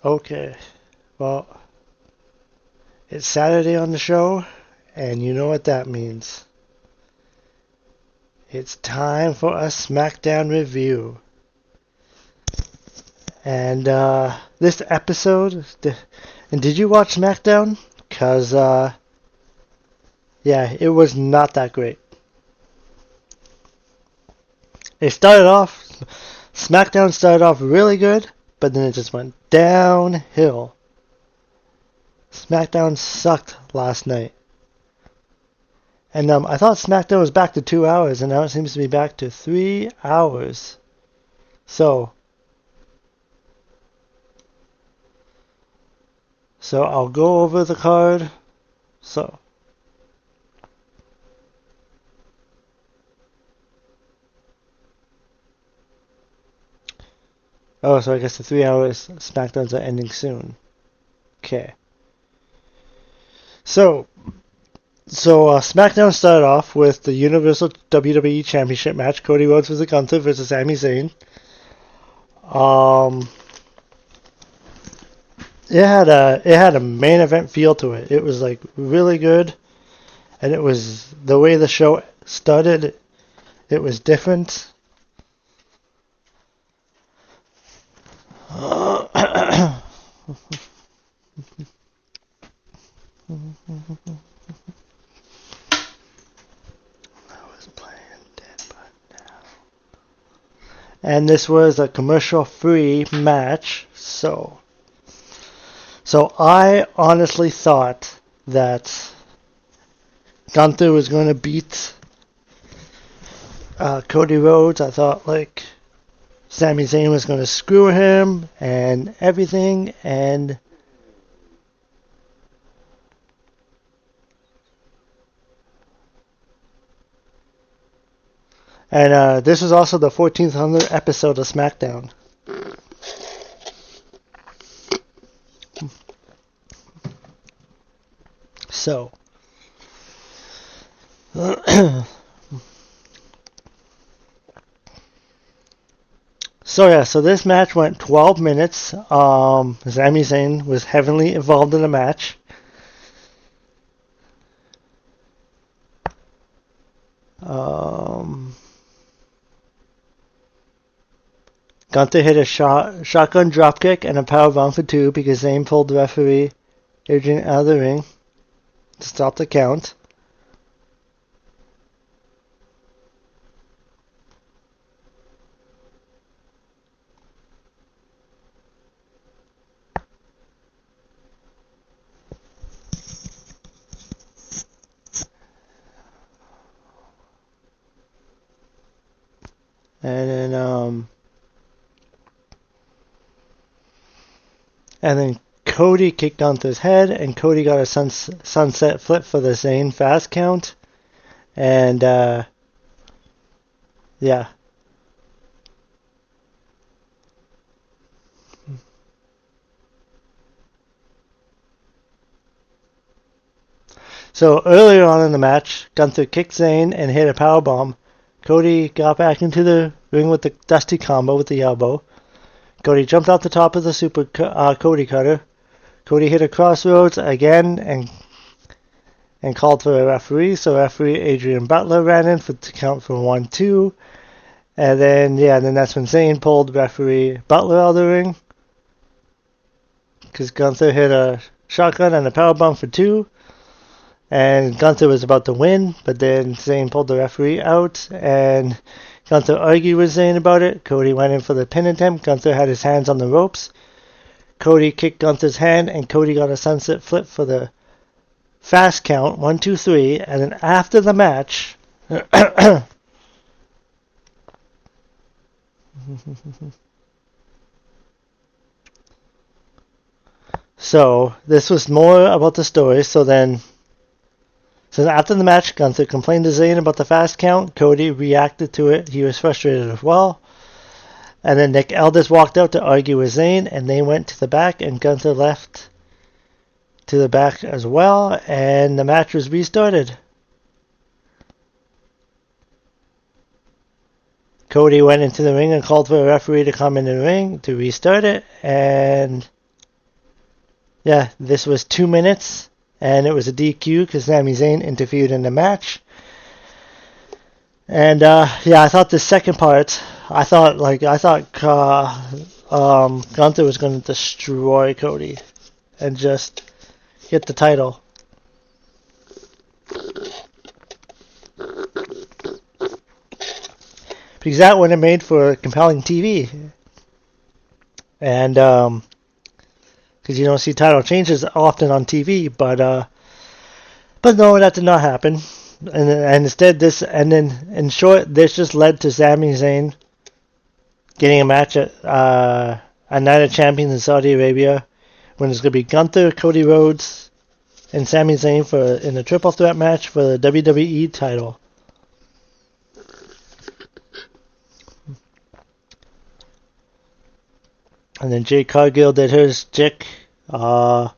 Okay, well, it's Saturday on the show, and you know what that means. It's time for a Smackdown review. And this episode, and did you watch Smackdown? Because, yeah, it was not that great. SmackDown started off really good, but then it just went downhill. SmackDown sucked last night. And I thought SmackDown was back to 2 hours, and now it seems to be back to 3 hours. So I'll go over the card. So I guess the 3 hours SmackDowns are ending soon. Okay. So SmackDown started off with the Universal WWE Championship match: Cody Rhodes versus Gunther versus Sami Zayn. It had a main event feel to it. It was like really good, and it was the way the show started. It was different. I was playing Dead But Now. And this was a commercial-free match, so I honestly thought that Gunther was going to beat Cody Rhodes. I thought like Sami Zayn was going to screw him and everything, and this was also the 1400th episode of Smackdown. So so this match went 12 minutes. Sami Zayn was heavily involved in the match. Gunther hit a shotgun dropkick and a powerbomb for 2 because Zayn pulled the referee Adrian out of the ring to stop the count. And then Cody kicked Gunther's head, and Cody got a sunset flip for the Zayn fast count. And, yeah. So earlier on in the match, Gunther kicked Zayn and hit a powerbomb. Cody got back into the ring with the Dusty combo with the elbow. Cody jumped off the top of the super Cody cutter. Cody hit a crossroads again and called for a referee. So referee Adrian Butler ran in to count for 1-2. And then that's when Zayn pulled referee Butler out of the ring, because Gunther hit a shotgun and a powerbomb for 2. And Gunther was about to win, but then Zayn pulled the referee out, and Gunther argued with Zayn about it. Cody went in for the pin attempt. Gunther had his hands on the ropes. Cody kicked Gunther's hand, and Cody got a sunset flip for the fast count, 1, 2, 3. And then after the match, so this was more about the story. So after the match, Gunther complained to Zayn about the fast count. Cody reacted to it. He was frustrated as well. And then Nick Aldis walked out to argue with Zayn, and they went to the back, and Gunther left to the back as well, and the match was restarted. Cody went into the ring and called for a referee to come in the ring to restart it, and Yeah, this was 2 minutes, and it was a DQ because Sami Zayn interfered in the match. And yeah, I thought the second part, I thought Gunther was going to destroy Cody and just get the title. Because that would have made for compelling TV. And because you don't see title changes often on TV, but no, that did not happen. And instead, this just led to Sami Zayn getting a match at Night of Champions in Saudi Arabia, when it's going to be Gunther, Cody Rhodes, and Sami Zayn in a triple threat match for the WWE title. And then Jade Cargill did her stick. And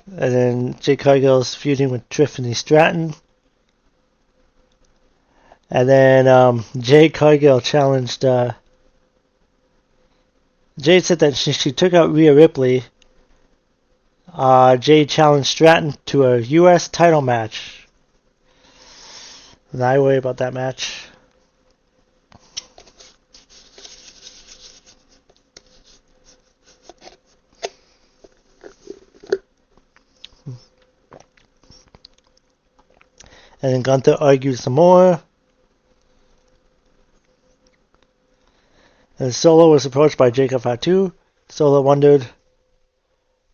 then Jade Cargill's feuding with Tiffany Stratton. And then Jade Cargill challenged. Jade said that she took out Rhea Ripley. Jade challenged Stratton to a U.S. title match. And I worry about that match. And then Gunther argued some more. And Solo was approached by Jacob Fatu. Solo wondered if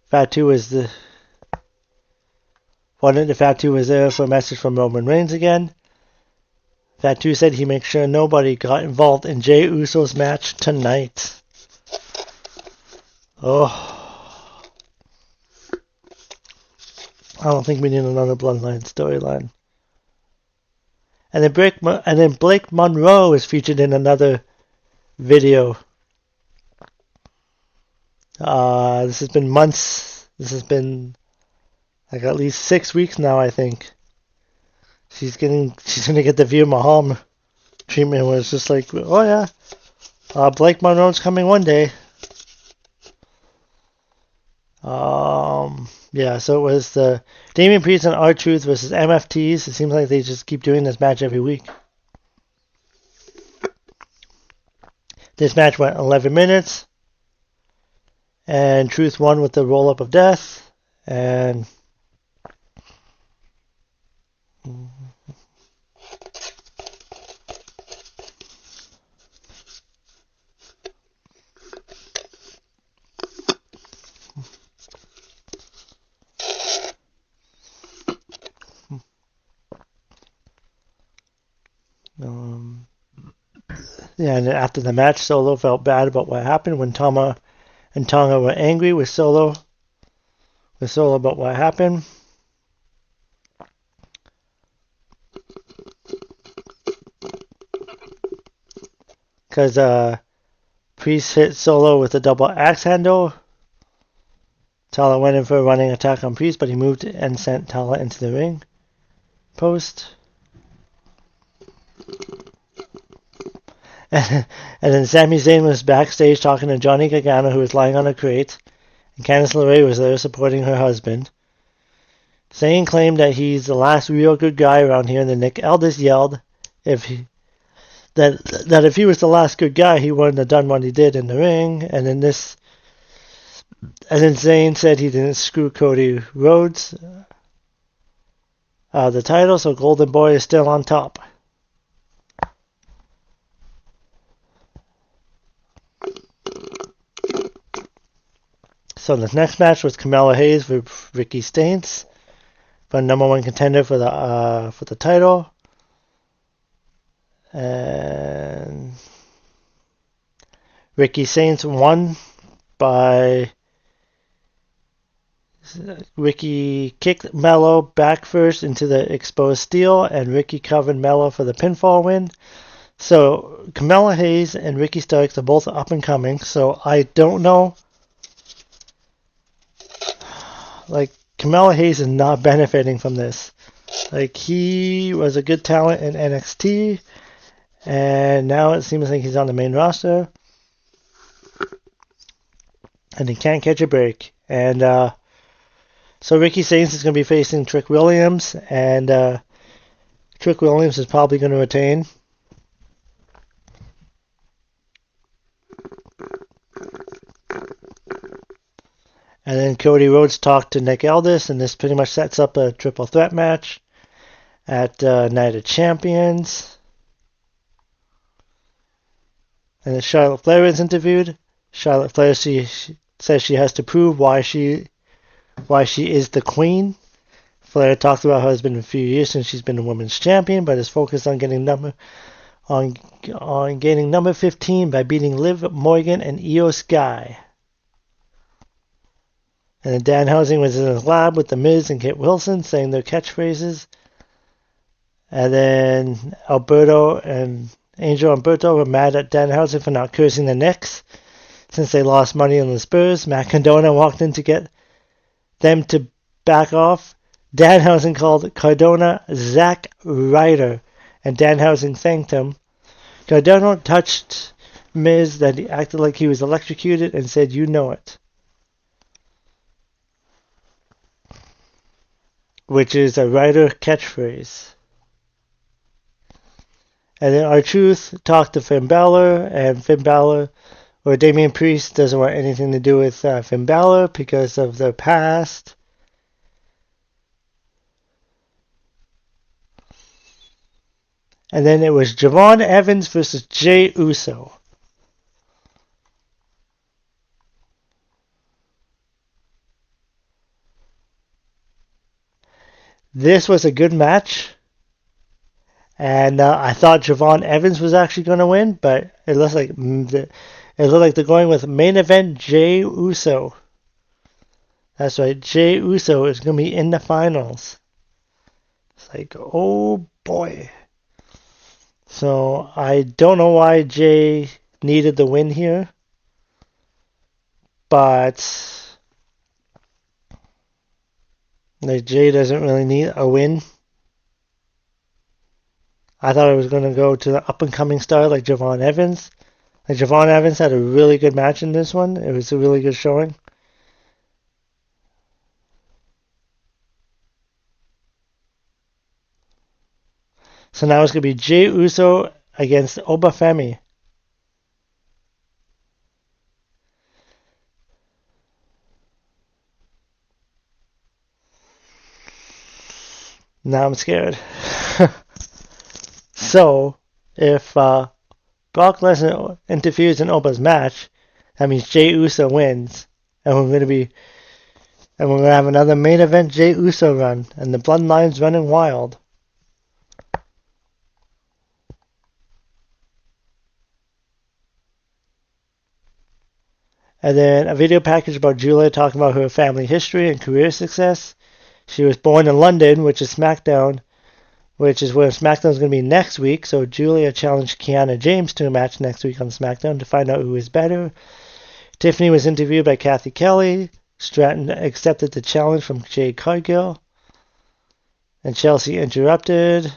Fatu was there for a message from Roman Reigns again. Fatu said he makes sure nobody got involved in Jey Uso's match tonight. Oh. I don't think we need another Bloodline storyline. And then Blake Monroe is featured in another video. This has been months. This has been like at least 6 weeks now, I think. She's gonna get the Veer Mahal treatment where it's just like, oh yeah, Blake Monroe's coming one day. Yeah, so it was the Damian Priest and R-Truth versus MFTs. It seems like they just keep doing this match every week. This match went 11 minutes. And Truth won with the roll-up of death. And yeah, and after the match, Solo felt bad about what happened when Tama and Tonga were angry with Solo about what happened. Because Priest hit Solo with a double axe handle. Tala went in for a running attack on Priest, but he moved and sent Tala into the ring post. And then Sami Zayn was backstage talking to Johnny Gargano, who was lying on a crate, and Candice LeRae was there supporting her husband. Zayn claimed that he's the last real good guy around here, and then Nick Aldis yelled that if he was the last good guy, he wouldn't have done what he did in the ring. And then Zayn said he didn't screw Cody Rhodes the title, so Golden Boy is still on top. So the next match was Carmella Hayes with Ricky Starks for number one contender for the title. And Ricky Starks won by Ricky kicked Mello back first into the exposed steel, and Ricky covered Mello for the pinfall win. So Carmella Hayes and Ricky Starks are both up and coming. So I don't know. Like, Carmella Hayes is not benefiting from this. Like, he was a good talent in NXT, and now it seems like he's on the main roster, and he can't catch a break. And so Ricky Sainz is going to be facing Trick Williams, and Trick Williams is probably going to retain. And then Cody Rhodes talked to Nick Aldis, and this pretty much sets up a triple threat match at Night of Champions. And then Charlotte Flair is interviewed. Charlotte Flair she says she has to prove why she is the queen. Flair talks about how it's been a few years since she's been a women's champion, but is focused on getting number 15 by beating Liv Morgan and Io Sky. And then Danhausen was in his lab with The Miz and Kit Wilson saying their catchphrases. And then Alberto and Angel Umberto were mad at Danhausen for not cursing the Knicks since they lost money on the Spurs. Matt Cardona walked in to get them to back off. Danhausen called Cardona Zack Ryder, and Danhausen thanked him. Cardona touched Miz, that he acted like he was electrocuted, and said, "You know it," which is a Ryder catchphrase. And then R-Truth talked to Finn Balor, and Finn Balor, or Damian Priest, doesn't want anything to do with Finn Balor because of their past. And then it was Javon Evans versus Jey Uso. This was a good match. And I thought Javon Evans was actually going to win, but it looks like they're going with main event Jey Uso. That's right, Jey Uso is going to be in the finals. It's like, oh boy. So I don't know why Jey needed the win here, but Jey doesn't really need a win. I thought it was going to go to the up-and-coming star like Javon Evans. Like Javon Evans had a really good match in this one. It was a really good showing. So now it's going to be Jey Uso against Obafemi. Now I'm scared. So, if Brock Lesnar interferes in Oba's match, that means Jey Uso wins, and we're going to have another main event Jey Uso run, and the Bloodline's running wild. And then a video package about Julia talking about her family history and career success. She was born in London, which is Smackdown, which is where SmackDown is going to be next week. So Julia challenged Kiana James to a match next week on SmackDown to find out who is better. Tiffany was interviewed by Kathy Kelly. Stratton accepted the challenge from Jade Cargill. And Chelsea interrupted.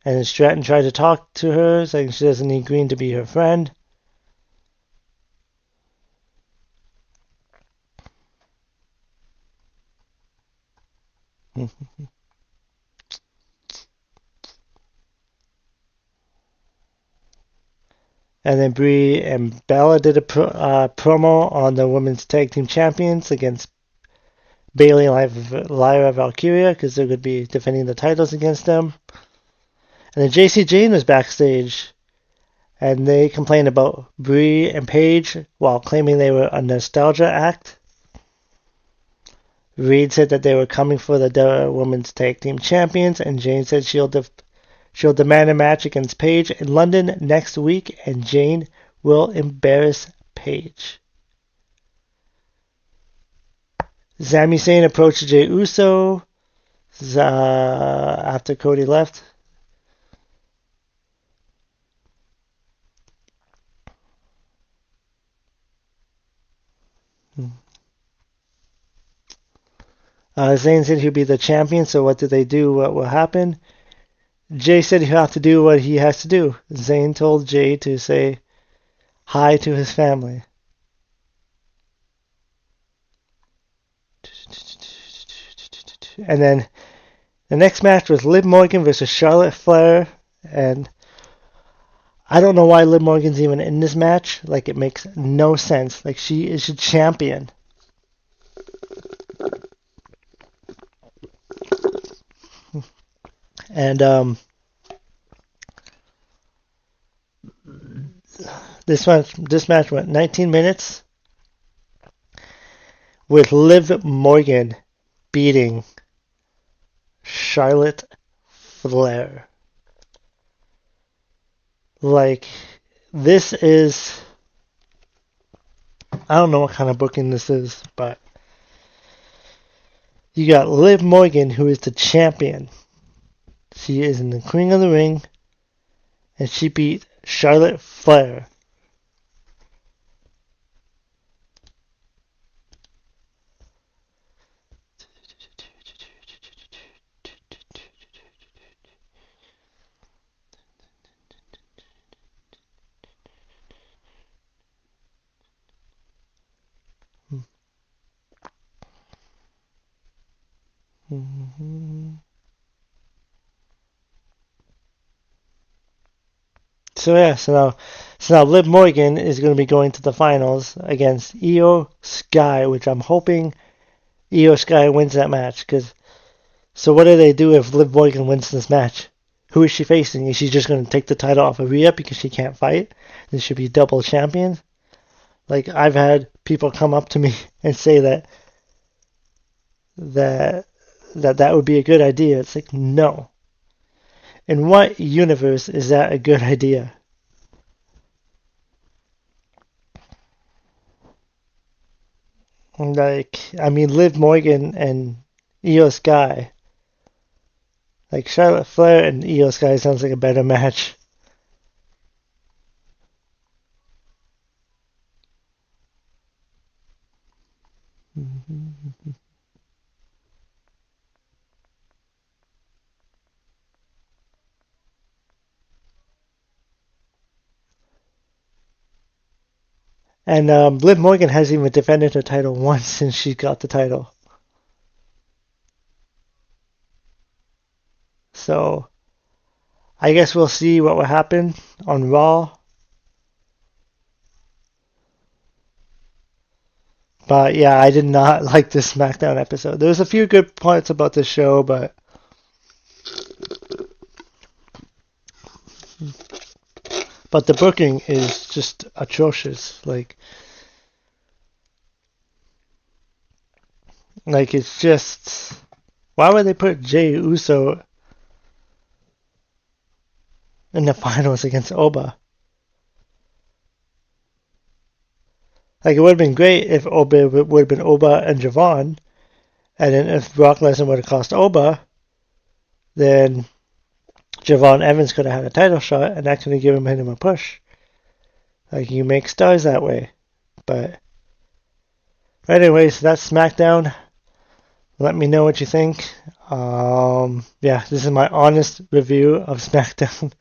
And Stratton tried to talk to her, saying she doesn't need Green to be her friend. And then Brie and Bella did a promo on the women's tag team champions against Bayley and Lyra Valkyria, because they're going to be defending the titles against them. And then JC Jane was backstage, and they complained about Brie and Paige while claiming they were a nostalgia act. Reed said that they were coming for the women's tag team champions, and Jane said she'll demand a match against Paige in London next week, and Jane will embarrass Paige. Sami Zayn approached Jey Uso after Cody left. Zayn said he'll be the champion, so what do they do? What will happen? Jay said he'll have to do what he has to do. Zayn told Jay to say hi to his family. And then the next match was Liv Morgan versus Charlotte Flair. And I don't know why Liv Morgan's even in this match. Like, it makes no sense. Like, she is a champion. And this match went 19 minutes with Liv Morgan beating Charlotte Flair. Like, this is, I don't know what kind of booking this is, but you got Liv Morgan, who is the champion. She is in the Queen of the Ring, and she beat Charlotte Flair. So now Liv Morgan is going to be going to the finals against Io Sky, which I'm hoping Io Sky wins that match. So what do they do if Liv Morgan wins this match? Who is she facing? Is she just going to take the title off of Rhea because she can't fight? Then she'll be double champion? Like, I've had people come up to me and say that would be a good idea. It's like, no. In what universe is that a good idea? Like, I mean, Liv Morgan and Io Sky. Like, Charlotte Flair and Io Sky sounds like a better match. And Liv Morgan hasn't even defended her title once since she got the title. So, I guess we'll see what will happen on Raw. But yeah, I did not like this Smackdown episode. There's a few good parts about the show, but the booking is just atrocious. Like it's just, why would they put Jey Uso in the finals against Oba? Like, it would have been great if Oba would have been Oba and Javon, and then if Brock Lesnar would have cost Oba, then Javon Evans could have had a title shot, and that could have given him a push. Like, you make stars that way. But anyways, that's SmackDown. Let me know what you think. Yeah, this is my honest review of SmackDown.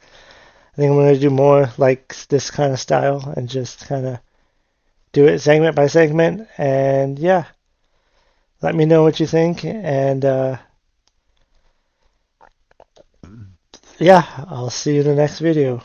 I think I'm going to do more like this kind of style and just kind of do it segment by segment. And yeah, let me know what you think. And yeah, I'll see you in the next video.